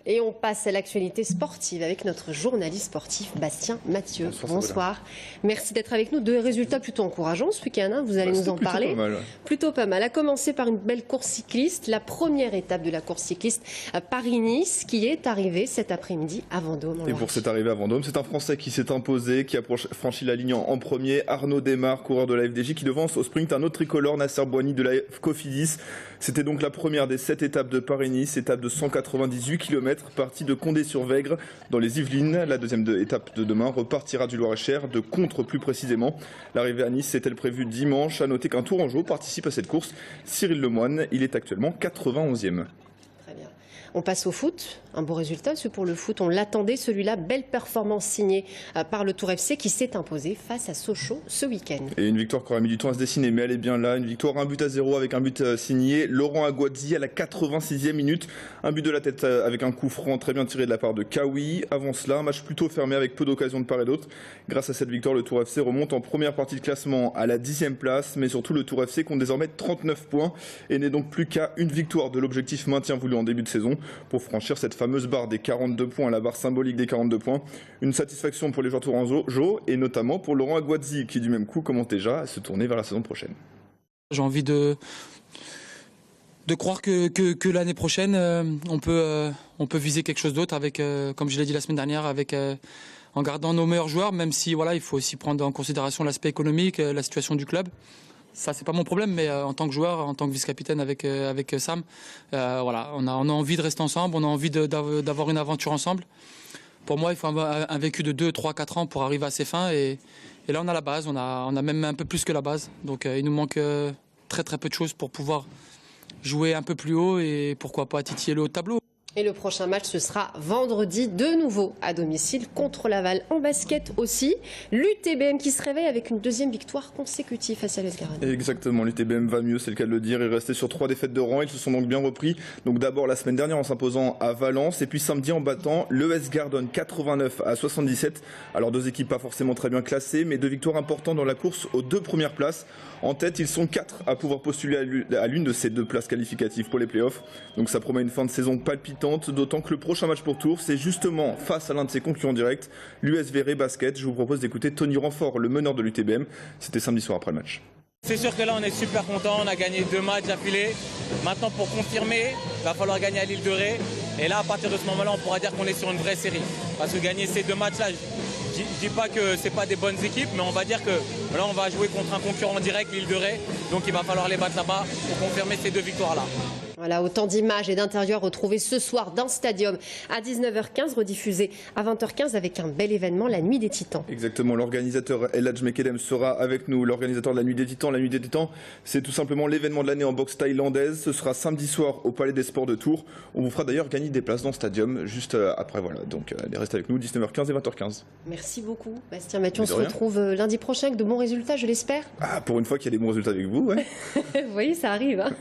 Et on passe à l'actualité sportive avec notre journaliste sportif Bastien Mathieu. Bonsoir. Merci d'être avec nous. Deux résultats plutôt encourageants ce week-end, hein. Vous allez nous en parler. Pas mal, ouais. Plutôt pas mal. À commencer par une belle course cycliste, la première étape de la course cycliste à Paris-Nice qui est arrivée cet après-midi à Vendôme. Et pour cette arrivée à Vendôme, c'est un Français qui s'est imposé, qui a franchi la ligne en premier. Arnaud Desmar, coureur de la FDJ, qui devance au sprint un autre tricolore, Nasser Bouhanni de la Cofidis. C'était donc la première des 7 étapes de Paris-Nice, étape de 198 km, partie de Condé-sur-Vègre dans les Yvelines. La deuxième étape de demain repartira du Loir-et-Cher, de Contre plus précisément. L'arrivée à Nice est-elle prévue dimanche? À noter qu'un Tourangeau participe à cette course, Cyril Lemoine. Il est actuellement 91e. Très bien. On passe au foot. Un beau résultat, ce pour le foot. On l'attendait, celui-là. Belle performance signée par le Tour FC qui s'est imposé face à Sochaux ce week-end. Et une victoire qui aurait mis du temps à se dessiner, mais elle est bien là. Une victoire, 1-0 avec un but signé Laurent Aguadzi à la 86e minute. Un but de la tête avec un coup franc très bien tiré de la part de Kawi. Avant cela, un match plutôt fermé avec peu d'occasions de part et d'autre. Grâce à cette victoire, le Tour FC remonte en première partie de classement à la 10e place. Mais surtout, le Tour FC compte désormais 39 points et n'est donc plus qu'à une victoire de l'objectif maintien voulu en début de saison pour franchir cette fameuse barre des 42 points, la barre symbolique des 42 points. Une satisfaction pour les joueurs tourangeaux et notamment pour Laurent Aguadzi qui du même coup commence déjà à se tourner vers la saison prochaine. J'ai envie de croire que l'année prochaine on peut viser quelque chose d'autre avec, comme je l'ai dit la semaine dernière, avec en gardant nos meilleurs joueurs, même si voilà, il faut aussi prendre en considération l'aspect économique, la situation du club. Ça, c'est pas mon problème, mais en tant que joueur, en tant que vice-capitaine avec Sam, voilà, on a envie de rester ensemble, on a envie d'avoir une aventure ensemble. Pour moi, il faut un vécu de 2, 3, 4 ans pour arriver à ses fins. Et là, on a la base, on a même un peu plus que la base. Donc, il nous manque très très peu de choses pour pouvoir jouer un peu plus haut et pourquoi pas titiller le haut de tableau. Et le prochain match, ce sera vendredi, de nouveau à domicile contre Laval. En basket aussi, l'UTBM qui se réveille avec une deuxième victoire consécutive face à l'US Garonne. Exactement, l'UTBM va mieux, c'est le cas de le dire. Il restait sur 3 défaites de rang, ils se sont donc bien repris. Donc d'abord la semaine dernière en s'imposant à Valence et puis samedi en battant l'ES Garonne 89-77. Alors 2 équipes pas forcément très bien classées, mais 2 victoires importantes dans la course aux 2 premières places. En tête, ils sont 4 à pouvoir postuler à l'une de ces 2 places qualificatives pour les playoffs. Donc ça promet une fin de saison palpitante, d'autant que le prochain match pour Tours, c'est justement face à l'un de ses concurrents directs, l'USV Basket. Je vous propose d'écouter Tony Renfort, le meneur de l'UTBM. C'était samedi soir après le match. C'est sûr que là on est super content, on a gagné 2 matchs d'affilée. Maintenant pour confirmer, il va falloir gagner à l'Île de Ré. Et là à partir de ce moment-là on pourra dire qu'on est sur une vraie série. Parce que gagner ces 2 matchs-là, je dis pas que c'est pas des bonnes équipes, mais on va dire que là on va jouer contre un concurrent direct, l'Île de Ré. Donc il va falloir les battre là-bas pour confirmer ces 2 victoires-là. Voilà, autant d'images et d'intérieurs retrouvés ce soir dans le stadium à 19h15, rediffusé à 20h15 avec un bel événement, la Nuit des Titans. Exactement, l'organisateur El Hadj Mekedem sera avec nous, l'organisateur de la Nuit des Titans. La Nuit des Titans, c'est tout simplement l'événement de l'année en boxe thaïlandaise. Ce sera samedi soir au Palais des Sports de Tours. On vous fera d'ailleurs gagner des places dans le stadium juste après. Voilà, donc allez rester avec nous, 19h15 et 20h15. Merci beaucoup, Bastien Mathieu. On se retrouve lundi prochain avec de bons résultats, je l'espère. Ah, pour une fois qu'il y a des bons résultats avec vous, ouais. Vous voyez, ça arrive. Hein.